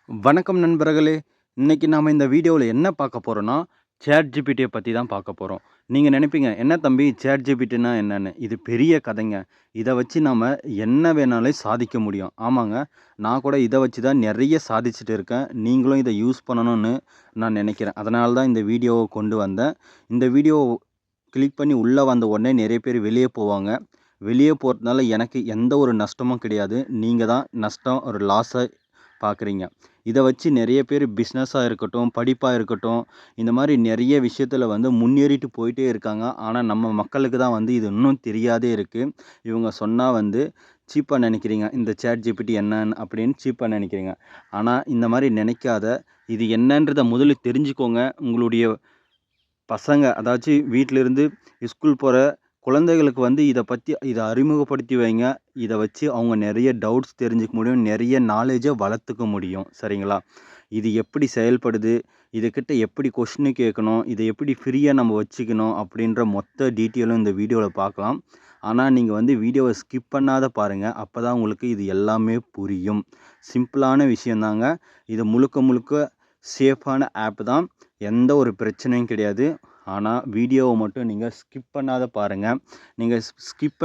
வணக்கம் நண்பர்களே! இன்னைக்கு நாம இந்த வீடியோல என்ன பார்க்க போறோம்னா, ChatGPTய பத்தி தான் பார்க்க போறோம். நீங்க நினைப்பீங்க, "என்ன தம்பி ChatGPTன்னா என்னன்னு?" இது பெரிய கதைங்க. இத வச்சு நாம என்ன வேணாலும் சாதிக்க முடியும். ஆமாங்க, நான் கூட இத வச்சு தான் நெறைய சாதிச்சுட்டு இருக்கேன். நீங்களும் இத யூஸ் பண்ணணும்னு நான் நினைக்கிறேன். அதனால தான் இந்த வீடியோவ கொண்டு வந்தேன். இந்த வீடியோ கிளிக் பண்ணி உள்ள வந்த உடனே நெறைய பேர் வெளிய போவாங்க. வெளிய போறதுனால எனக்கு எந்த ஒரு நஷ்டமும் கிடையாது. நீங்க தான் நஷ்டம், ஒரு லாஸ பார்க்குறீங்க. இத வச்சு நெறைய பேர் பிஸ்னஸா இருக்கட்டும், படிப்பா இருக்கட்டும், இந்த மாரி நெறைய விஷயத்துல வந்து முன்னேறிட்டு போயிட்டே இருக்காங்க. ஆனா, நம்ம மக்களுக்கு தான் வந்து இது இன்னும் தெரியாதே இருக்கு. இவங்க சொன்னா வந்து சீப்பா நெனைக்கிறீங்க. இந்த ChatGPT என்னன்னு அப்படின்னு சீப்பா நெனைக்கிறீங்க. ஆனா, இந்த மாரி நெனைக்காத, இது என்னன்றத முதல்ல தெரிஞ்சுக்கோங்க. உங்களுடைய பசங்க அதாச்சு வீட்லருந்து ஸ்கூல் போற குழந்தைகளுக்கு வந்து இத அறிமுகப்படுத்தி வைங்க. இத வச்சு அவங்க நெறைய டவுட்ஸ் தெரிஞ்சுக்க முடியும். நெறைய நாலேட்ஜ வளர்த்துக்க முடியும். சரிங்களா? இது எப்படி செயல்படுது? இதுகிட்ட எப்படி கொஸ்டின் கேட்கணும்? இத எப்படி ஃப்ரீயா நம்ம வச்சுக்கணும்? அப்படின்ற மொத்த டீட்டெயிலும் இந்த வீடியோல பார்க்கலாம். ஆனா, நீங்க வந்து வீடியோவ ஸ்கிப் பண்ணாத பாருங்க. அப்பதான் உங்களுக்கு இது எல்லாமே புரியும். சிம்பிளான விஷயம் தாங்க. இது முழுக்க முழுக்க சேஃபான ஆப் தான். எந்த ஒரு பிரச்சனையும் கிடையாது. ஆனா, வீடியோவ மட்டும் நீங்க ஸ்கிப் பண்ணாத பாருங்க. நீங்க ஸ்கிப்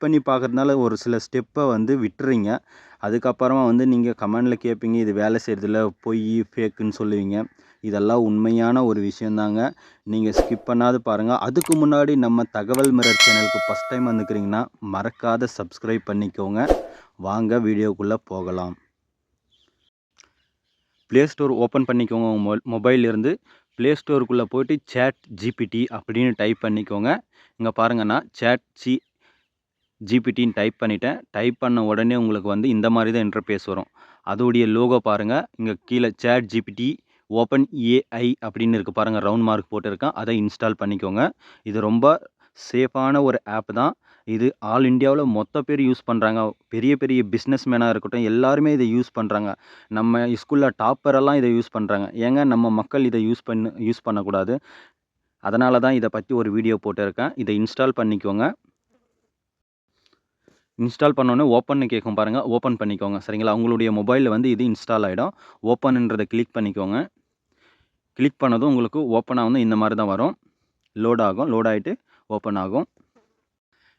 பண்ணி பார்க்கறதுனால ஒரு சில ஸ்டெப்ப வந்து விட்டுறீங்க. அதுக்கப்புறமா வந்து நீங்க கமெண்ட்ல கேட்பீங்க, இது வேலை செய்றதில்ல, பொய்யி, ஃபேக்குன்னு சொல்லுவீங்க. இதெல்லாம் உண்மையான ஒரு விஷயம் தாங்க. நீங்க ஸ்கிப் பண்ணாத பாருங்க. அதுக்கு முன்னாடி நம்ம தகவல் மிரர் சேனலுக்கு ஃபர்ஸ்ட் டைம் வந்துக்கிறீங்கன்னா, மறக்காத சப்ஸ்கிரைப் பண்ணிக்கோங்க. வாங்க வீடியோக்குள்ள போகலாம். ப்ளே ஸ்டோர் ஓப்பன் பண்ணிக்கோங்க உங்க மொபைல்லேருந்து. ப்ளே ஸ்டோருக்குள்ள போயிட்டு ChatGPT அப்படின்னு டைப் பண்ணிக்கோங்க. இங்க பாருங்க நான் ChatGPTன்னு டைப் பண்ணிட்டேன். டைப் பண்ண உடனே உங்களுக்கு வந்து இந்த மாரி தான் இன்டர்ஃபேஸ் வரும். அதோடைய லோகோ பாருங்க. இங்க கீழ ChatGPT ஓப்பன் AI அப்படின்னு இருக்கு பாருங்க. ரவுண்ட் மார்க் போட்டிருக்கேன். அத இன்ஸ்டால் பண்ணிக்கோங்க. இது ரொம்ப சேஃபான ஒரு ஆப் தான். இது ஆல் இண்டியாவுல மொத்த பேர் யூஸ் பண்றாங்க. பெரிய பெரிய பிசினஸ் மேனா இருக்கட்டும், எல்லாருமே இத யூஸ் பண்றாங்க. நம்ம ஸ்கூல்ல டாப்பர் எல்லாம் இத யூஸ் பண்றாங்க. ஏங்க நம்ம மக்கள் இத யூஸ் பண்ணக்கூடாது? அதனால தான் இத பத்தி ஒரு வீடியோ போட்டிருக்கேன். இத இன்ஸ்டால் பண்ணிக்கோங்க. இன்ஸ்டால் பண்ணோனே ஓப்பன்னு கேட்கும் பாருங்க. ஓப்பன் பண்ணிக்கோங்க. சரிங்களா? உங்களுடைய மொபைல்ல வந்து இது இன்ஸ்டால் ஆயிடும். ஓப்பன்ன்றத கிளிக் பண்ணிக்கோங்க. கிளிக் பண்ணதும் உங்களுக்கு ஓப்பன் ஆகும்னு இந்த மாரி தான் வரும். லோட் ஆகும். லோட் ஆயிட்டு ஓப்பன் ஆகும்.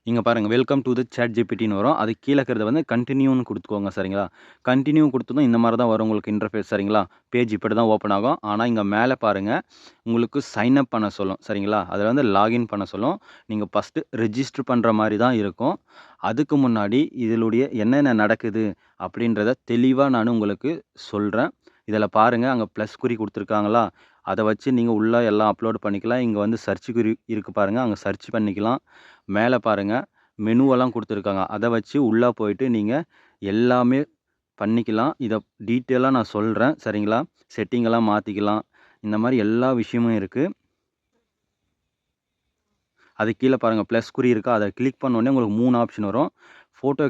இங்க பாருங்க வெல்கம் டூ த ChatGPTன்னு வரும். அதுக்கு கீழ இருக்கிறத வந்து கன்டின்யூன்னு குடுத்துக்கோங்க. சரிங்களா? கன்டின்யூ குடுத்ததும் இந்த மாரி தான் வரும் உங்களுக்கு இன்டர்ஃபேஸ். சரிங்களா? பேஜ் இப்படி தான் ஓப்பன் ஆகும். ஆனா இங்க மேல பாருங்க, உங்களுக்கு சைன் அப் பண்ண சொல்லும். சரிங்களா? அதுல வந்து லாகின் பண்ண சொல்லும். நீங்க ஃபர்ஸ்ட்டு ரெஜிஸ்டர் பண்ற மாரி தான் இருக்கும். அதுக்கு முன்னாடி இதிலுடைய என்னென்ன நடக்குது அப்படின்றத தெளிவா நானு உங்களுக்கு சொல்றேன். இதில பாருங்க அங்க ப்ளஸ் குறி குடுத்துருக்காங்களா? அத வச்சு நீங்க உள்ள எல்லாம் அப்லோட் பண்ணிக்கலாம். இங்க வந்து சர்ச் குறி இருக்கு பாருங்க. அங்க சர்ச் பண்ணிக்கலாம். மேல பாருங்க மெனுவெல்லாம் குடுத்துருக்காங்க. அத வச்சு உள்ள போயிட்டு நீங்க எல்லாமே பண்ணிக்கலாம். இத டீட்டெயிலா நான் சொல்றேன். சரிங்களா? செட்டிங் எல்லாம் மாத்திக்கலாம். இந்த மாரி எல்லா விஷயமும் இருக்கு. அதுக்கு கீழ பாருங்க ப்ளஸ் குறி இருக்கா? அத கிளிக் பண்ணோனே உங்களுக்கு 3 ஆப்ஷன் வரும். ஃபோட்டோ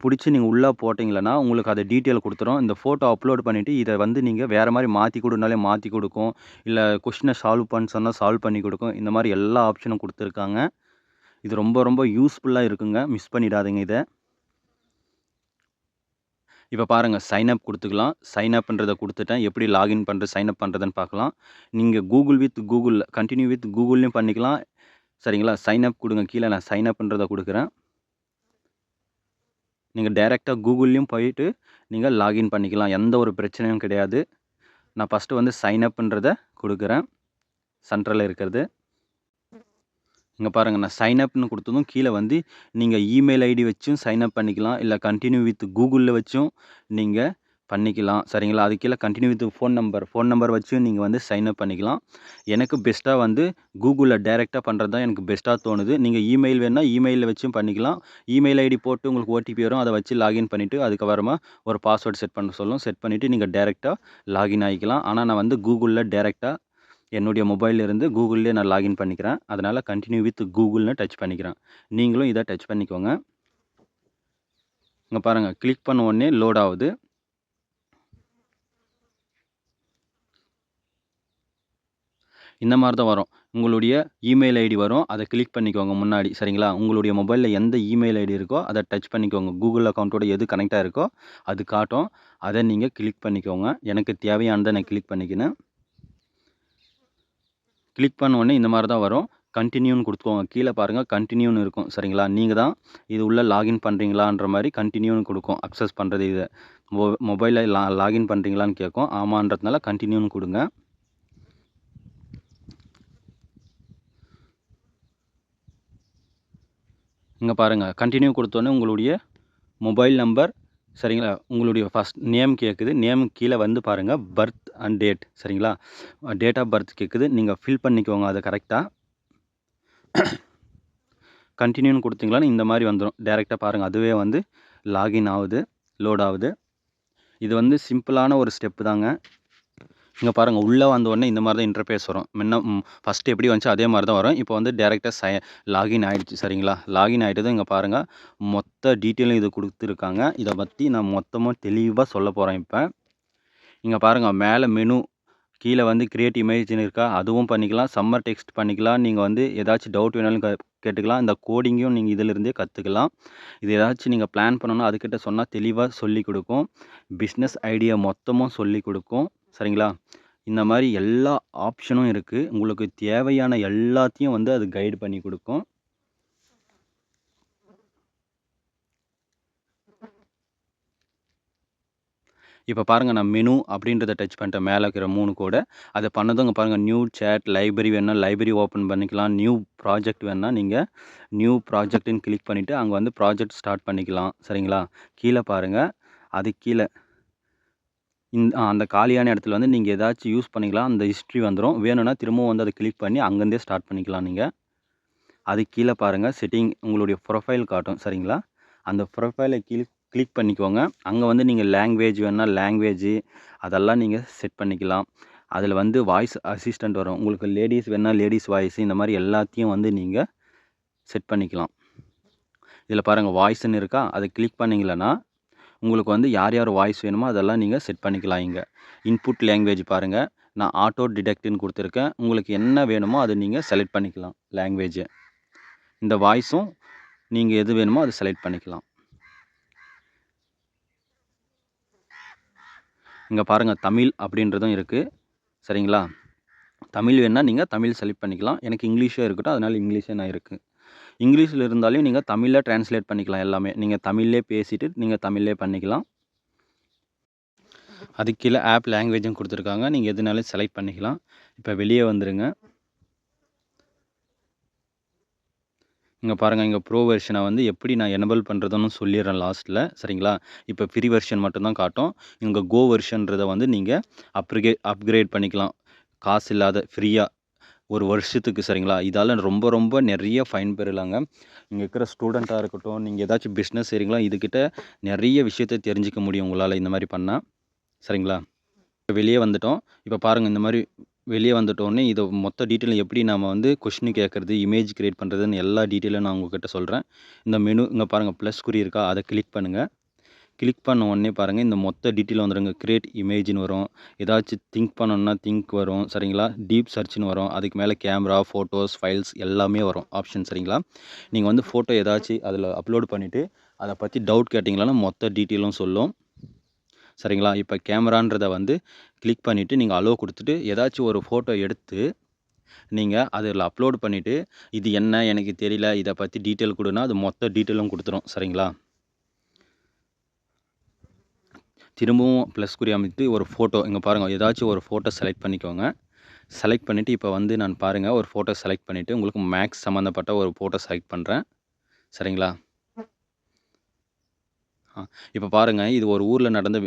புடிச்சு நீங்க உள்ள போட்டீங்களன்னா, உங்களுக்கு அது டீட்டெயில் குடுத்துரும். இந்த ஃபோட்டோ அப்லோட் பண்ணிட்டு, இத வந்து நீங்க வேற மாரி மாத்தி குடுனாலே மாத்தி குடுக்கும். இல்ல கொஸ்டின சால்வ் பண்ண சொன்னா சால்வ் பண்ணி குடுக்கும். இந்த மாரி எல்லா ஆப்ஷனும் குடுத்துருக்காங்க. இது ரொம்ப ரொம்ப யூஸ்ஃபுல்லா இருக்குங்க. மிஸ் பண்ணிடாதீங்க இத. இப்ப பாருங்க சைன் அப் குடுத்துக்கலாம். சைன் அப்ன்றத குடுத்துட்டேன். எப்படி லாகின் பண்றது, சைன் அப் பண்றதுன்னு பார்க்கலாம். நீங்க கூகுள் கன்டின்யூ வித் கூகுள்லயும் பண்ணிக்கலாம். சரிங்களா? சைன் அப் குடுங்க. கீழ நான் சைன் அப்ன்றத குடுக்குறேன். நீங்க டைரக்ட்டா கூகுள்லயும் போயிட்டு நீங்க லாகின் பண்ணிக்கலாம். எந்த ஒரு பிரச்சனையும் கிடையாது. நான் ஃபர்ஸ்ட்டு வந்து சைன் அப்ன்றத குடுக்குறேன். சென்டர்ல இருக்கிறது. இங்க பாருங்க நான் சைன் அப்ன்னு குடுத்ததும் கீழ வந்து நீங்க இமெயில் ஐடி வச்சும் சைன் அப் பண்ணிக்கலாம். இல்ல கன்டின்யூ வித் கூகுள்ல வச்சும் நீங்க பண்ணிக்கலாம். சரிங்களா? அதுக்கு கீழ கன்டின்யூ வித் ஃபோன் நம்பர் வச்சும் நீங்க வந்து சைன் அப் பண்ணிக்கலாம். எனக்கு பெஸ்ட்டா வந்து கூகுள்ல டைரக்ட்டா பண்றது தான் எனக்கு பெஸ்ட்டா தோணுது. நீங்க இமெயில் வேணுனா இமெயில்ல வச்சும் பண்ணிக்கலாம். இமெயில் ஐடி போட்டு உங்களுக்கு ஓடிபி வரும். அத வச்சு லாகின் பண்ணிட்டு அதுக்கப்புறமா ஒரு பாஸ்வேர்ட் செட் பண்ண சொல்லும். செட் பண்ணிட்டு நீங்க டைரக்ட்டா லாகின் ஆயிக்கலாம். ஆனா நான் வந்து கூகுள்ல டைரக்ட்டா என்னுடைய மொபைல்ல இருந்து கூகுள்லயே நான் லாகின் பண்ணிக்கிறேன். அதனால கன்டின்யூ வித் கூகுள்னு டச் பண்ணிக்கிறேன். நீங்களும் இத டச் பண்ணிக்கோங்க. இங்க பாருங்க கிளிக் பண்ண உடனே லோட் ஆவுது. இந்த மாரி தான் வரும். உங்களுடைய இமெயில் ஐடி வரும். அத கிளிக் பண்ணிக்கோங்க முன்னாடி. சரிங்களா? உங்களுடைய மொபைல்ல எந்த இமெயில் ஐடி இருக்கோ, அத டச் பண்ணிக்கோங்க. கூகுள் அக்கவுண்டோட எது கனெக்ட்டா இருக்கோ, அது காட்டும். அத நீங்க கிளிக் பண்ணிக்கோங்க. எனக்கு தேவையானத நான் கிளிக் பண்ணிக்கினேன். கிளிக் பண்ண உடனே இந்த மாரி தான் வரும். கன்டின்யூன்னு குடுத்துக்கோங்க. கீழ பாருங்க கன்டின்யூன்னு இருக்கும். சரிங்களா? நீங்க தான் இது உள்ள லாகின் பண்றீங்களான்ற மாரி கன்டின்யூன்னு குடுக்கும். அக்சஸ் பண்றது இத. மொபைல்ல லாகின் பண்றீங்களான்னு கேட்கும். ஆமான்றதுனால கன்டின்யூன்னு குடுங்க. இங்க பாருங்க. கன்டின்யூ குடுத்தோனே உங்களுடைய மொபைல் நம்பர் சரிங்களா? உங்களுடைய ஃபர்ஸ்ட் நேம் கேட்குது. நேமுக்கு கீழ வந்து பாருங்க பர்த் அண்ட் டேட் சரிங்களா? டேட் ஆஃப் பர்த் கேட்குது. நீங்க ஃபில் பண்ணிக்கோங்க அத கரெக்ட்டா. கன்டின்யூன்னு குடுத்தீங்களான்னு இந்த மாரி வந்துரும். டைரக்ட்டா பாருங்க. அதுவே வந்து லாகின் ஆவுது. லோட் ஆவுது. இது வந்து சிம்பிளான ஒரு ஸ்டெப் தாங்க. இங்க பாருங்க. உள்ள வந்த உடனே இந்த மாரி தான் இன்டர்ஃபேஸ் வரும். ஃபர்ஸ்ட் எப்படி வந்துச்சோ அதே மாரி தான் வரும். இப்போ வந்து டைரக்ட்டா லாகின் ஆயிடுச்சு சரிங்களா? லாகின் ஆயிட்டதும் இங்க பாருங்க. மொத்த டீட்டெயிலும் இது குடுத்துருக்காங்க. இத பத்தி நான் மொத்தமா தெளிவா சொல்லப் போறேன் இப்ப. இங்க பாருங்க மேல மெனு கீழ வந்து கிரியேட் இமேஜ்ன்னு இருக்கா? அதுவும் பண்ணிக்கலாம். சம்மர் டெக்ஸ்ட் பண்ணிக்கலாம். நீங்க வந்து ஏதாச்சும் டவுட் வேணாலும் கேட்டுக்கலாம். இந்த கோடிங்கும் நீங்க இதிலிருந்தே கத்துக்கலாம். இது ஏதாச்சும் நீங்க பிளான் பண்ணணும்னா அதுகிட்ட சொன்னா தெளிவா சொல்லிக் குடுக்கும். பிசினஸ் ஐடியா மொத்தமும் சொல்லிக் குடுக்கும். சரிங்களா? இந்த மாரி எல்லா ஆப்ஷனும் இருக்கு. உங்களுக்கு தேவையான எல்லாத்தையும் வந்து அது கைட் பண்ணி குடுக்கும். இப்ப பாருங்க நான் மெனு அப்படின்றத டச் பண்ணிட்டேன். மேல இருக்கிற 3 கோட. அத பண்ணதும் இங்க பாருங்க நியூ சேட், லைப்ரரி வேணும்னா லைப்ரரி ஓப்பன் பண்ணிக்கலாம். நியூ ப்ராஜெக்ட் வேணும்னா நீங்க நியூ ப்ராஜெக்ட்ன்னு கிளிக் பண்ணிட்டு, அங்க வந்து ப்ராஜெக்ட் ஸ்டார்ட் பண்ணிக்கலாம். சரிங்களா? கீழ பாருங்க. அதுக்கு கீழ அந்த காலியான இடத்துல வந்து நீங்க ஏதாச்சும் யூஸ் பண்ணிக்கலாம். அந்த ஹிஸ்டரி வந்துரும். வேணும்னா திரும்பவும் வந்து அத கிளிக் பண்ணி அங்கருந்தே ஸ்டார்ட் பண்ணிக்கலாம் நீங்க. அதுக்கு கீழ பாருங்க செட்டிங் உங்களுடைய ப்ரொஃபைல் காட்டும். சரிங்களா? அந்த ப்ரொஃபைல கிளிக் பண்ணிக்கோங்க. அங்க வந்து நீங்க லாங்குவேஜ் வேணும்னா லாங்குவேஜ் அதெல்லாம் நீங்க செட் பண்ணிக்கலாம். அதுல வந்து வாய்ஸ் அசிஸ்டன்ட் வரும். உங்களுக்கு லேடீஸ் வேணும்னா லேடீஸ் வாய்ஸ் இந்த மாரி எல்லாத்தையும் வந்து நீங்க செட் பண்ணிக்கலாம். இதுல பாருங்க வாய்ஸ்ன்னு இருக்கா? அத கிளிக் பண்ணீங்கன்னா, உங்களுக்கு வந்து யார் யார் வாய்ஸ் வேணுமோ அதெல்லாம் நீங்க செட் பண்ணிக்கலாம் இங்க. இன்புட் லாங்குவேஜ் பாருங்க. நான் ஆட்டோ டிடெக்ட்ன்னு குடுத்துருக்கேன். உங்களுக்கு என்ன வேணுமோ அத நீங்க செலக்ட் பண்ணிக்கலாம் லாங்குவேஜ. இந்த வாய்ஸும் நீங்க எது வேணுமோ அத செலக்ட் பண்ணிக்கலாம். இங்க பாருங்க தமிழ் அப்படின்றதும் இருக்கு. சரிங்களா? தமிழ் வேணும்னா நீங்க தமிழ் செலக்ட் பண்ணிக்கலாம். எனக்கு இங்கிலீஷே இருக்கட்டும். அதனால இங்கிலீஷே நான் இருக்கு. இங்கிலீஷ்ல இருந்தாலும் நீங்க தமிழ்ல டிரான்ஸ்லேட் பண்ணிக்கலாம் எல்லாமே. நீங்க தமிழ்லயே பேசிட்டு நீங்க தமிழ்லயே பண்ணிக்கலாம். அதுக்கு கீழ ஆப் லாங்குவேஜும் குடுத்துருக்காங்க. நீங்க எதுனாலும் செலக்ட் பண்ணிக்கலாம். இப்ப வெளிய வந்துருங்க. இங்க பாருங்க. இங்க ப்ரோ வெர்ஷன வந்து எப்படி நான் எனேபிள் பண்றதுன்னு சொல்லிர்றேன் லாஸ்ட்ல. சரிங்களா? இப்ப ஃப்ரீ வெர்ஷன் மட்டும் தான் காட்டும். இங்க கோ வெர்ஷன்றத வந்து நீங்க அப்கிரேட் பண்ணிக்கலாம். காசு இல்லாத ஃப்ரீயா 1 வருஷத்துக்கு சரிங்களா? இதால ரொம்ப ரொம்ப நெறைய ஃபைன் பெறலாங்க. இங்க இருக்கிற ஸ்டூடெண்ட்டா இருக்கட்டும், நீங்க ஏதாச்சும் பிசினஸ் செய்றீங்களா, இதுகிட்ட நெறைய விஷயத்த தெரிஞ்சுக்க முடியும் உங்களால இந்த மாரி பண்ணா. சரிங்களா? வெளிய வந்துட்டோம். இப்ப பாருங்க இந்த மாரி வெளிய வந்துட்டோனே, இத மொத்த டீட்டெயிலும் எப்படி நாம வந்து கொஸ்டின் கேட்கறது, இமேஜ் கிரியேட் பண்றதுன்னு எல்லா டீட்டெயிலும் நான் உங்ககிட்ட சொல்றேன். இந்த மெனு இங்க பாருங்க ப்ளஸ் குறி இருக்கா? அத கிளிக் பண்ணுங்க. கிளிக் பண்ண உடனே பாருங்க, இந்த மொத்த டீட்டெயில் வந்துருங்க. கிரியேட் இமேஜ்ன்னு வரும். ஏதாச்சும் திங்க் பண்ணணும்னா திங்க் வரும். சரிங்களா? டீப் சர்ச்ன்னு வரும். அதுக்கு மேல கேமரா, ஃபோட்டோஸ், ஃபைல்ஸ் எல்லாமே வரும் ஆப்ஷன் சரிங்களா? நீங்க வந்து ஃபோட்டோ ஏதாச்சும் அதில அப்லோட் பண்ணிட்டு, அத பத்தி டவுட் கேட்டீங்களானா மொத்த டீட்டெயிலும் சொல்லும். சரிங்களா? இப்ப கேமரான்றத வந்து கிளிக் பண்ணிட்டு, நீங்க அலோ குடுத்துட்டு, ஏதாச்சும் ஒரு ஃபோட்டோ எடுத்து, நீங்க அதில அப்லோட் பண்ணிட்டு, இது என்ன எனக்கு தெரியல. இத பத்தி டீட்டெயில் குடுன்னா, அது மொத்த டீட்டெயிலும் குடுத்துரும். சரிங்களா? திரும்பவும் ப்ளஸ் குறி அமைத்து ஒரு ஃபோட்டோ இங்க பாருங்க. ஏதாச்சும் ஒரு ஃபோட்டோ செலக்ட் பண்ணிக்கோங்க. செலக்ட் பண்ணிட்டு, இப்ப வந்து நான் பாருங்க ஒரு ஃபோட்டோ செலக்ட் பண்ணிட்டு, உங்களுக்கு மேக்ஸ் சம்மந்தப்பட்ட ஒரு ஃபோட்டோ செலக்ட் பண்றேன். சரிங்களா? இப்ப பாருங்க, இது ஒரு ஊர்ல நடந்த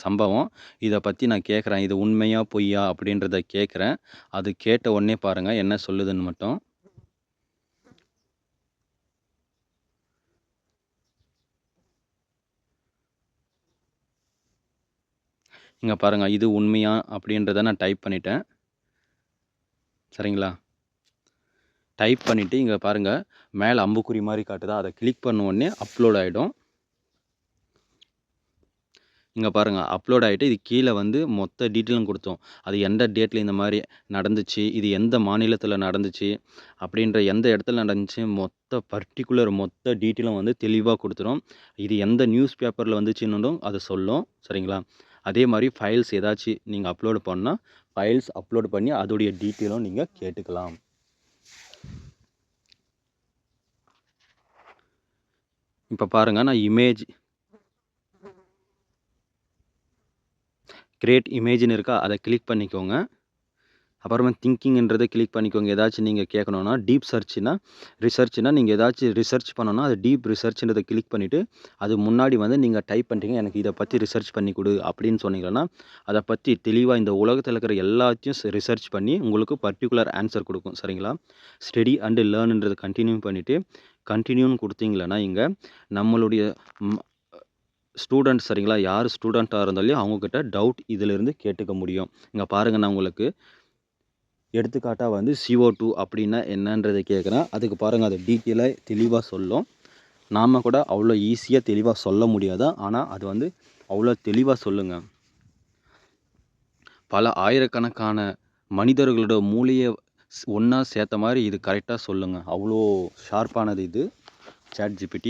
சம்பவம். இத பத்தி நான் கேட்குறேன். இது உண்மையா? பொய்யா? அப்படின்றத கேட்குறேன். அது கேட்ட உடனே பாருங்க, என்ன சொல்லுதுன்னு மட்டும். இங்க பாருங்க, இது உண்மையா? அப்படின்றத நான் டைப் பண்ணிட்டேன். சரிங்களா? டைப் பண்ணிட்டு, இங்க பாருங்க, மேல அம்புக்குறி மாரி காட்டுதா? அத கிளிக் பண்ண உடனே அப்லோட் ஆயிடும். இங்க பாருங்க அப்லோட் ஆயிட்டு இது கீழ வந்து மொத்த டீட்டெயிலும் குடுத்தோம். அது எந்த டேட்ல இந்த மாரி நடந்துச்சு, இது எந்த மாநிலத்தில நடந்துச்சு, அப்படின்ற எந்த இடத்துல நடந்துச்சு, மொத்த டீட்டெயிலும் வந்து தெளிவா குடுத்துரும். இது எந்த நியூஸ் பேப்பர்ல வந்துச்சுன்னும் அது சொல்லும். சரிங்களா? அதே மாரி ஃபைல்ஸ் ஏதாச்சு நீங்க அப்லோட் பண்ணா, ஃபைல்ஸ் அப்லோட் பண்ணி அதோடைய டீட்டெயிலும் நீங்க கேட்டுக்கலாம். இப்ப பாருங்க நான் கிரியேட் இமேஜ்ன்னு இருக்கா? அத கிளிக் பண்ணிக்கோங்க. அப்புறமா திங்கிங்ன்றத கிளிக் பண்ணிக்கோங்க. ஏதாச்சும் நீங்க கேட்கணும்னா, டீப் ரிசர்ச்னா நீங்க ஏதாச்சும் ரிசர்ச் பண்ணணும்னா, அது டீப் ரிசர்ச்ன்றத கிளிக் பண்ணிட்டு, அது முன்னாடி வந்து நீங்க டைப் பண்றீங்க, எனக்கு இத பத்தி ரிசர்ச் பண்ணி குடு அப்படின்னு சொன்னீங்கன்னா, அத பத்தி தெளிவா இந்த உலகத்துல இருக்கிற எல்லாத்தையும் ரிசர்ச் பண்ணி உங்களுக்கு பர்ட்டிகுலர் ஆன்சர் குடுக்கும். சரிங்களா? ஸ்டடி அண்ட் லேர்ன்ன்றத கன்டின்யூ பண்ணிட்டு, கன்டின்யூன்னு குடுத்தீங்களன்னா, இங்க நம்மளுடைய ம் ஸ்டூடண்ட் சரிங்களா? யார் ஸ்டூடண்ட்டா இருந்தாலும் அவங்ககிட்ட டவுட் இதிலிருந்து கேட்டுக்க முடியும். இங்க பாருங்க நான் உங்களுக்கு எடுத்துக்காட்டா வந்து CO2 அப்படின்னா என்னன்றத கேட்குறேன். அதுக்கு பாருங்க அது டீட்டெயிலா தெளிவா சொல்லும். நாம கூட அவ்வளோ ஈஸியா தெளிவா சொல்ல முடியாது. ஆனா அது வந்து அவ்வளோ தெளிவா சொல்லுங்க. பல ஆயிரக்கணக்கான மனிதர்களோட மூளைய ஒண்ணா சேர்த்த மாரி இது கரெக்ட்டா சொல்லுங்க. அவ்வளோ ஷார்ப்பானது இது ChatGPT.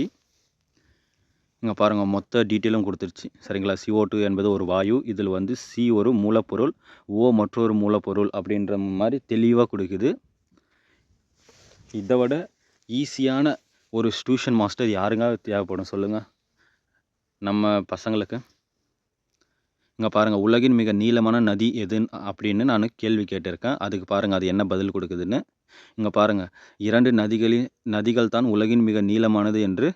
இங்க பாருங்க மொத்த டீட்டெயிலும் குடுத்துருச்சு. சரிங்களா? CO2 என்பது ஒரு வாயு. இதில வந்து C ஒரு மூலப்பொருள், O மற்றொரு மூலப்பொருள் அப்படின்ற மாரி தெளிவா குடுக்குது. இத விட ஈஸியான ஒரு டியூஷன் மாஸ்டர் யாருங்க தேவைப்படும் சொல்லுங்க? நம்ம பசங்களுக்கு. இங்க பாருங்க உலகின் மிக நீளமான நதி எதுன்னு அப்படின்னு நானு கேள்வி கேட்டிருக்கேன். அதுக்கு பாருங்க அது என்ன பதில் குடுக்குதுன்னு. இங்க பாருங்க 2 நதிகள் தான் உலகின் மிக நீளமானது என்று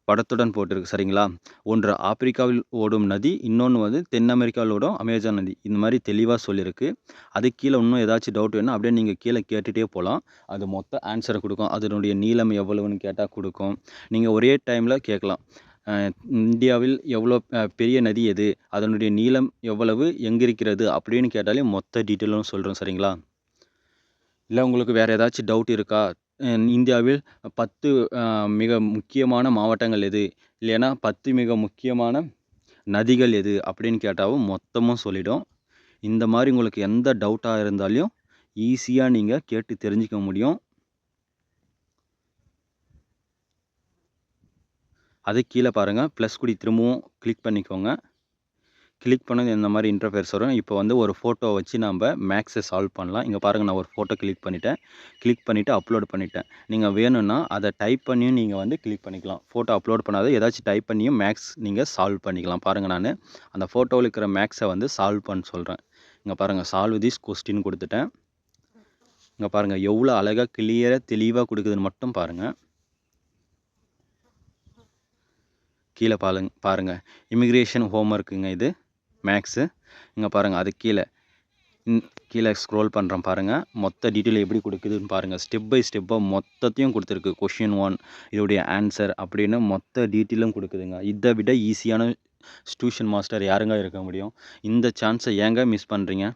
படத்துடன் போட்டிருக்கு. சரிங்களா? ஒன்று ஆப்பிரிக்காவில் ஓடும் நதி, இன்னொன்னு வந்து தென் அமெரிக்காவில் ஓடும் அமேசான் நதி. இந்த மாரி தெளிவா சொல்லியிருக்கு. அதுக்கு கீழ இன்னும் ஏதாச்சும் டவுட் வேணும்னா அப்படியே நீங்க கீழ கேட்டுட்டே போலாம். அது மொத்த ஆன்ஸர குடுக்கும். அதனுடைய நீளம் எவ்வளவுன்னு கேட்டா குடுக்கும். நீங்க ஒரே டைம்ல கேட்கலாம். அ இந்தியாவில் எவ்வளோ பெரிய நதி எது? அதனுடைய நீளம் எவ்வளவு? எங்கிருக்கிறது? அப்படின்னு கேட்டாலே மொத்த டீட்டெயிலும் சொல்ரும். சரிங்களா? இல்ல உங்களுக்கு வேற ஏதாச்சும் டவுட் இருக்கா? இந்தியாவில் 10 மிக முக்கியமான மாவட்டங்கள் எது? இல்லைன்னா 10 மிக முக்கியமான நதிகள் எது? அப்படின்னு கேட்டாவும் மொத்தமும் சொல்லிடும். இந்த மாரி உங்களுக்கு எந்த டவுட்டா இருந்தாலும் ஈஸியா நீங்க கேட்டு தெரிஞ்சுக்க முடியும். அதுக்கு கீழ பாருங்க ப்ளஸ் குறி திரும்பவும் கிளிக் பண்ணிக்கோங்க. கிளிக் பண்ணது இந்த மாரி இன்டர்ஃபேஸ் வரும். இப்போ வந்து ஒரு ஃபோட்டோ வச்சு நம்ப மேக்ஸ சால்வ் பண்ணலாம். இங்க பாருங்க நான் ஒரு ஃபோட்டோ கிளிக் பண்ணிட்டேன். கிளிக் பண்ணிட்டு அப்லோட் பண்ணிட்டேன். நீங்க வேணும்னா அத டைப் பண்ணியும் நீங்க வந்து கிளிக் பண்ணிக்கலாம். ஃபோட்டோ அப்லோட் பண்ணாத ஏதாச்சும் டைப் பண்ணியும் மேக்ஸ் நீங்க சால்வ் பண்ணிக்கலாம். பாருங்க நானு அந்த ஃபோட்டோல இருக்கிற மேக்ஸ வந்து சால்வ் பண்ண சொல்றேன். இங்க பாருங்க சால்வ் திஸ் கொஸ்டின் குடுத்துட்டேன். இங்க பாருங்க எவ்வளோ அழகா கிளியரா தெளிவா குடுக்குதுன்னு மட்டும் பாருங்க. கீழ பாருங்க. இமிகிரேஷன் ஹோம் ஒர்க்குங்க இது மேக்ஸு. இங்க பாருங்க அதுக்கு கீழ ஸ்க்ரோல் பண்றேன் பாருங்க. மொத்த டீட்டெயில் எப்படி குடுக்குதுன்னு பாருங்க. ஸ்டெப் பை ஸ்டெப்பா மொத்தத்தையும் குடுத்துருக்கு. கொஸ்டின் 1 இதோடைய ஆன்சர் அப்படின்னு மொத்த டீட்டெயிலும் குடுக்குதுங்க. இத விட ஈஸியான டியூஷன் மாஸ்டர் யாருங்க இருக்க முடியும்? இந்த சான்ஸ ஏங்க மிஸ் பண்றீங்க?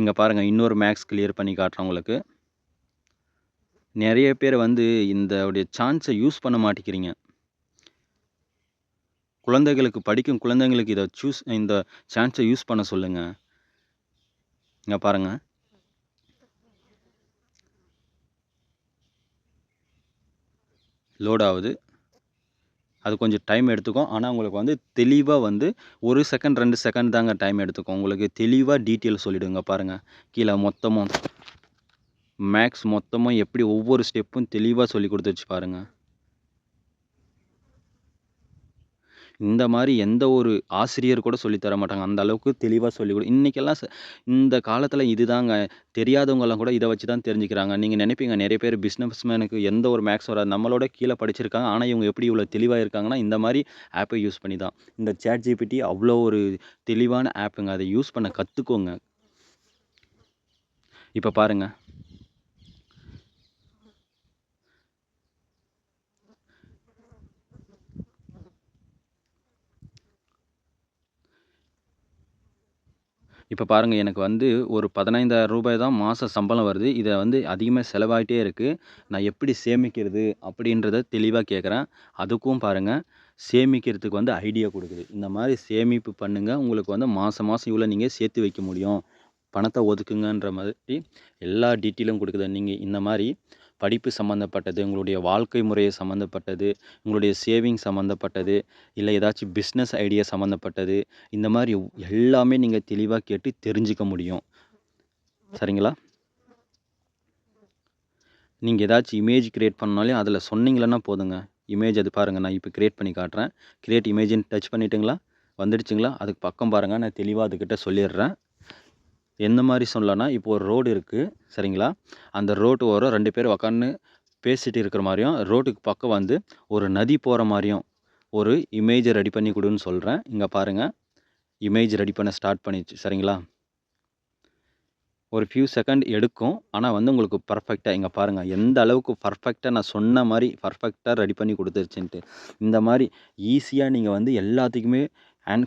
இங்க பாருங்க இன்னொரு மேக்ஸ் கிளியர் பண்ணி காட்டுறேன் உங்களுக்கு. நெறைய பேர் வந்து இதோடைய சான்ஸ யூஸ் பண்ண மாட்டிக்கிறீங்க. படிக்கும் குழந்தைங்களுக்கு இந்த சான்ஸ யூஸ் பண்ண சொல்லுங்க. இங்க பாருங்க. லோட் ஆவுது. அது கொஞ்சம் டைம் எடுத்துக்கும். ஆனா, உங்களுக்கு வந்து தெளிவா வந்து 1 செகண்ட், 2 செகண்ட் தாங்க டைம் எடுத்துக்கும். உங்களுக்கு தெளிவா டீட்டெயில் சொல்லிடுங்க பாருங்க. கீழ மொத்தமும் மேக்ஸ் மொத்தமும் எப்படி ஒவ்வொரு ஸ்டெப்பும் தெளிவா சொல்லிக் குடுத்துருச்சு பாருங்க. இந்த மாரி எந்த ஒரு ஆசிரியர் கூட சொல்லி தர மாட்டாங்க. அந்த அளவுக்கு தெளிவா இன்னைக்கெல்லாம் இந்த காலத்தில இதுதாங்க. தெரியாதவங்கலாம் கூட இத வச்சு தான் தெரிஞ்சுக்கிறாங்க. நீங்க நெனைப்பீங்க நெறைய பேர் பிசினஸ் மேனுக்கு எந்த ஒரு மேக்ஸ் வராது. நம்மளோட கீழ படிச்சிருக்காங்க. ஆனா, இவங்க எப்படி இவ்வளோ தெளிவா இருக்காங்கன்னா, இந்த மாரி ஆப்ப யூஸ் பண்ணி தான். இந்த ChatGPT அவ்வளோ ஒரு தெளிவான ஆப்புங்க. அத யூஸ் பண்ண கத்துக்கோங்க. இப்ப பாருங்க. இப்ப பாருங்க எனக்கு வந்து ஒரு ரூ. 15,000 தான் மாசம் சம்பளம் வருது. இத வந்து அதிகமா செலவாயிட்டே இருக்கு. நான் எப்படி சேமிக்கிறது? அப்படின்றத தெளிவா கேட்குறேன். அதுக்கும் பாருங்க சேமிக்கிறதுக்கு வந்து ஐடியா கொடுக்குது. இந்த மாதிரி சேமிப்பு பண்ணுங்கள், உங்களுக்கு வந்து மாதம் மாதம் இவ்வளோ நீங்கள் சேர்த்து வைக்க முடியும், பணத்தை ஒதுக்குங்கன்ற மாதிரி எல்லா டீட்டெயிலும் கொடுக்குது. நீங்கள் இந்த மாதிரி படிப்பு சம்மந்தப்பட்டது, உங்களுடைய வாழ்க்கை முறையை சம்மந்தப்பட்டது, உங்களுடைய சேவிங் சம்மந்தப்பட்டது, இல்லை ஏதாச்சும் பிஸ்னஸ் ஐடியா சம்மந்தப்பட்டது, இந்த மாதிரி எல்லாமே நீங்கள் தெளிவாக கேட்டு தெரிஞ்சுக்க முடியும். சரிங்களா? நீங்கள் ஏதாச்சும் இமேஜ் க்ரியேட் பண்ணாலும் அதில் சொன்னீங்களன்னா போதுங்க. இமேஜ் அது பாருங்கள், நான் இப்போ க்ரியேட் பண்ணி காட்டுறேன். க்ரியேட் இமேஜின்னு டச் பண்ணிட்டுங்களா, வந்துடுச்சுங்களா? அதுக்கு பக்கம் பாருங்கள், நான் தெளிவாக அதுக்கிட்ட சொல்லிடுறேன். எந்த மாதிரி சொல்லலாம்னா, இப்போ ஒரு ரோடு இருக்குது, சரிங்களா? அந்த ரோட்டு ஓரம் 2 பேர் உக்காந்து பேசிட்டு இருக்கிற மாதிரியும், ரோட்டுக்கு பக்கம் வந்து ஒரு நதி போகிற மாதிரியும் ஒரு இமேஜை ரெடி பண்ணி கொடுன்னு சொல்கிறேன். இங்கே பாருங்கள், இமேஜ் ரெடி பண்ண ஸ்டார்ட் பண்ணிடுச்சு. சரிங்களா? ஒரு ஃபியூ செகண்ட் எடுக்கும், ஆனால் வந்து உங்களுக்கு பர்ஃபெக்டாக இங்கே பாருங்கள், எந்த அளவுக்கு பர்ஃபெக்டாக நான் சொன்ன மாதிரி பர்ஃபெக்டாக ரெடி பண்ணி கொடுத்துருச்சுன்ட்டு. இந்த மாதிரி ஈஸியாக நீங்கள் வந்து எல்லாத்துக்குமே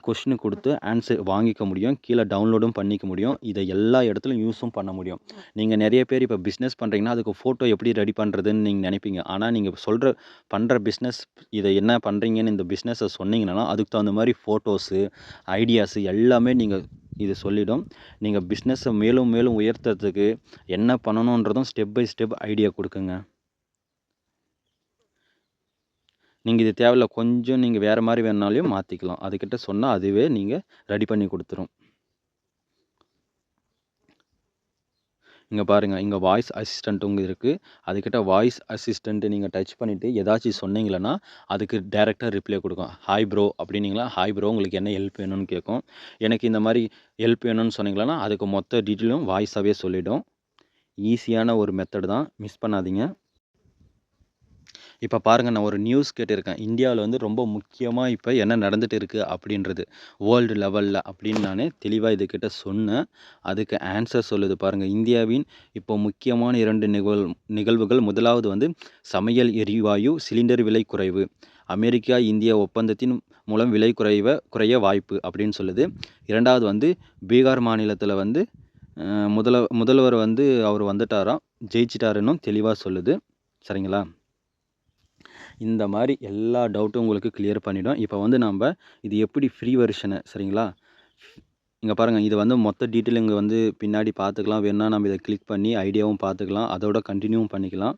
கொஸ்டின் கொடுத்து ஆன்சர் வாங்கிக்க முடியும், கீழே டவுன்லோடும் பண்ணிக்க முடியும், இதை எல்லா இடத்துலையும் யூஸும் பண்ண முடியும். நீங்கள் நிறைய பேர் இப்போ பிஸ்னஸ் பண்ணுறீங்கன்னா அதுக்கு ஃபோட்டோ எப்படி ரெடி பண்ணுறதுன்னு நீங்கள் நினைப்பீங்க. ஆனால் நீங்கள் பண்ணுற பிஸ்னஸ் இதை என்ன பண்ணுறீங்கன்னு இந்த பிஸ்னஸை சொன்னீங்கன்னா அதுக்கு தகுந்த மாதிரி ஃபோட்டோஸு, ஐடியாஸு எல்லாமே நீங்கள் இது சொல்லிடும். நீங்கள் பிஸ்னஸை மேலும் மேலும் உயர்த்துறதுக்கு என்ன பண்ணணுன்றதும் ஸ்டெப் பை ஸ்டெப் ஐடியா கொடுக்குங்க. நீங்கள் இது தேவையில்ல, கொஞ்சம் நீங்கள் வேறு மாதிரி வேணுனாலையும் மாற்றிக்கலாம். அதுக்கிட்ட சொன்னால் அதுவே நீங்கள் ரெடி பண்ணி கொடுத்துரும். இங்கே பாருங்கள், இங்கே வாய்ஸ் அசிஸ்டண்ட்டும் இருக்குது. அதுக்கிட்ட வாய்ஸ் அசிஸ்டண்ட்டு நீங்கள் டச் பண்ணிவிட்டு ஏதாச்சும் சொன்னீங்களன்னா அதுக்கு டேரெக்டாக ரிப்ளை கொடுக்கும். ஹாய் ப்ரோ அப்படின்னீங்களா, ஹாய் ப்ரோ உங்களுக்கு என்ன ஹெல்ப் வேணும்னு கேட்கும். எனக்கு இந்த மாதிரி ஹெல்ப் வேணும்னு சொன்னீங்களன்னா அதுக்கு மொத்த டீட்டெயிலும் வாய்ஸாகவே சொல்லிவிடும். ஈஸியான ஒரு மெத்தட் தான், மிஸ் பண்ணாதீங்க. இப்போ பாருங்கள், நான் ஒரு நியூஸ் கேட்டிருக்கேன். இந்தியாவில் வந்து ரொம்ப முக்கியமாக இப்போ என்ன நடந்துகிட்டு இருக்குது அப்படின்றது வேர்ல்டு லெவலில் அப்படின்னு நான் தெளிவாக இதுக்கிட்ட சொன்னேன். அதுக்கு ஆன்சர் சொல்லுது பாருங்கள். இந்தியாவின் இப்போ முக்கியமான 2 நிகழ்வுகள். முதலாவது வந்து சமையல் எரிவாயு சிலிண்டர் விலை குறைவு. அமெரிக்கா இந்தியா ஒப்பந்தத்தின் மூலம் விலை குறைய வாய்ப்பு அப்படின்னு சொல்லுது. 2வது வந்து பீகார் மாநிலத்தில் வந்து முதல்வர் வந்து அவர் வந்துட்டாராம், ஜெயிச்சிட்டாருன்னு தெளிவாக சொல்லுது. சரிங்களா? இந்த மாதிரி எல்லா டவுட்டும் உங்களுக்கு கிளியர் பண்ணிடும். இப்போ வந்து நம்ம இது எப்படி ஃப்ரீ வெர்ஷனு, சரிங்களா? இங்கே பாருங்கள், இது வந்து மொத்த டீட்டெயில் இங்கே வந்து பின்னாடி பார்த்துக்கலாம். வேணுன்னா நம்ம இதை கிளிக் பண்ணி ஐடியாவும் பார்த்துக்கலாம், அதோட கண்டினியூவும் பண்ணிக்கலாம்.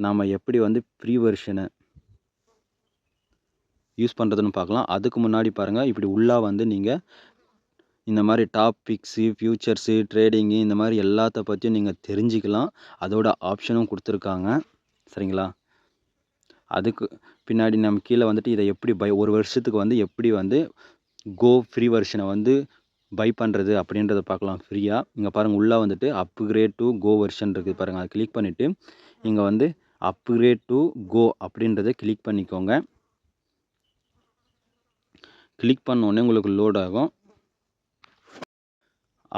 நாம் எப்படி வந்து ஃப்ரீ வெர்ஷனை யூஸ் பண்ணுறதுன்னு பார்க்கலாம். அதுக்கு முன்னாடி பாருங்கள், இப்படி உள்ளே வந்து நீங்கள் இந்த மாதிரி டாபிக்ஸு, ஃபியூச்சர்ஸு, ட்ரேடிங்கு இந்த மாதிரி எல்லாத்த பற்றியும் நீங்கள் தெரிஞ்சுக்கலாம். அதோட ஆப்ஷனும் கொடுத்துருக்காங்க. சரிங்களா? அதுக்கு பின்னாடி நம்ம கீழே வந்துட்டு இதை எப்படி ஒரு வருஷத்துக்கு வந்து எப்படி வந்து கோ ஃப்ரீ வெர்ஷனை வந்து பை பண்ணுறது அப்படின்றத பார்க்கலாம் ஃப்ரீயாக. இங்கே பாருங்கள், உள்ளே வந்துட்டு அப்கிரேட் டு கோ வெர்ஷன் இருக்குது பாருங்கள். அதை கிளிக் பண்ணிவிட்டு இங்கே வந்து அப்கிரேட் டு கோ அப்படின்றத கிளிக் பண்ணிக்கோங்க. கிளிக் பண்ணோடனே உங்களுக்கு லோட் ஆகும்.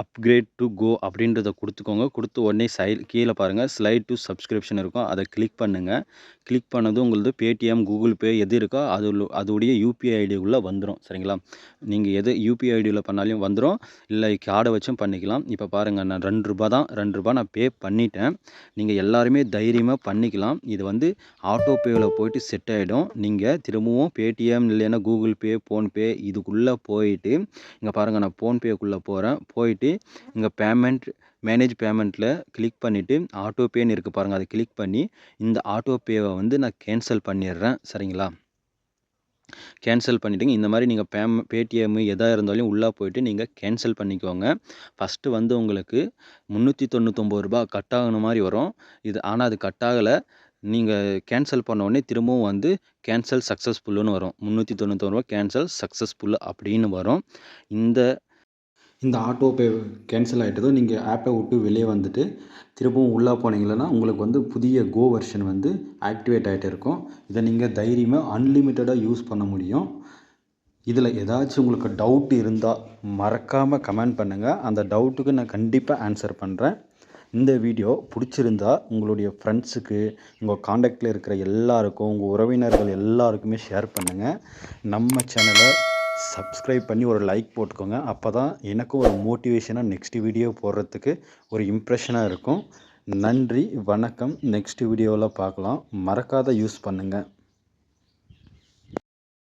அப்கிரேட் டு கோ அப்படின்றத கொடுத்துக்கோங்க. கொடுத்து உடனே கீழே பாருங்கள் ஸ்லைட் டு சப்ஸ்கிரிப்ஷன் இருக்கும், அதை கிளிக் பண்ணுங்கள். கிளிக் பண்ணதும் உங்களுக்கு பேடிஎம், கூகுள் பே எது இருக்கோ அதோடைய யூபிஐ ஐடிக்குள்ளே வந்துடும். சரிங்களா? நீங்கள் எது யூபிஐ ஐடியில் பண்ணாலும் வந்துடும், இல்லை கார்டை வச்சும் பண்ணிக்கலாம். இப்போ பாருங்கள், நான் ரூ. 2 நான் பே பண்ணிட்டேன். நீங்கள் எல்லாருமே தைரியமாக பண்ணிக்கலாம். இது வந்து ஆட்டோ பேவில் போயிட்டு செட் ஆகிடும். நீங்கள் திரும்பவும் பேடிஎம் இல்லைன்னா கூகுள் பே, ஃபோன்பே இதுக்குள்ளே போயிட்டு இங்கே பாருங்கள், நான் ஃபோன்பேக்குள்ளே போகிறேன். போயிட்டு இங்கே மேனேஜ் பேமெண்ட்டில் கிளிக் பண்ணிவிட்டு ஆட்டோ பேன்னு இருக்குது பாருங்கள், அதை கிளிக் பண்ணி இந்த ஆட்டோ பேவை வந்து நான் கேன்சல் பண்ணிடுறேன். சரிங்களா? கேன்சல் பண்ணிவிட்டுங்க. இந்த மாதிரி நீங்கள் பேடிஎம் எதாக இருந்தாலும் உள்ளே போயிட்டு நீங்கள் கேன்சல் பண்ணிக்கோங்க. ஃபஸ்ட்டு வந்து உங்களுக்கு ரூ. 399 கட் ஆகுன மாதிரி வரும். ஆனால் அது கட் ஆகலை. நீங்கள் கேன்சல் பண்ண உடனே திரும்பவும் வந்து கேன்சல் சக்ஸஸ்ஃபுல்லுன்னு வரும். ரூ. 399 கேன்சல் சக்ஸஸ்ஃபுல் அப்படின்னு வரும். இந்த ஆட்டோ பே கேன்சல் ஆகிட்டதும் நீங்கள் ஆப்பை விட்டு வெளியே வந்துட்டு திரும்பவும் உள்ளே போனீங்கன்னா உங்களுக்கு வந்து புதிய கோ வெர்ஷன் வந்து ஆக்டிவேட் ஆகிட்டு இருக்கும். இதை நீங்கள் தைரியமாக அன்லிமிட்டடாக யூஸ் பண்ண முடியும். இதில் ஏதாச்சும் உங்களுக்கு டவுட் இருந்தால் மறக்காமல் கமெண்ட் பண்ணுங்கள். அந்த டவுட்டுக்கு நான் கண்டிப்பாக ஆன்சர் பண்ணுறேன். இந்த வீடியோ பிடிச்சிருந்தா உங்களுடைய ஃப்ரெண்ட்ஸுக்கு, உங்கள் காண்டாக்டில் இருக்கிற எல்லாருக்கும், உங்கள் உறவினர்கள் எல்லாருக்குமே ஷேர் பண்ணுங்கள். நம்ம சேனலை சப்ஸ்கிரைப் பண்ணி ஒரு லைக் போட்டுக்கோங்க. அப்போ தான் எனக்கும் ஒரு மோட்டிவேஷனாக நெக்ஸ்ட் வீடியோ போடுறதுக்கு ஒரு இம்ப்ரெஷனாக இருக்கும். நன்றி, வணக்கம். நெக்ஸ்ட் வீடியோவில் பார்க்கலாம். மறக்காத யூஸ் பண்ணுங்கள்.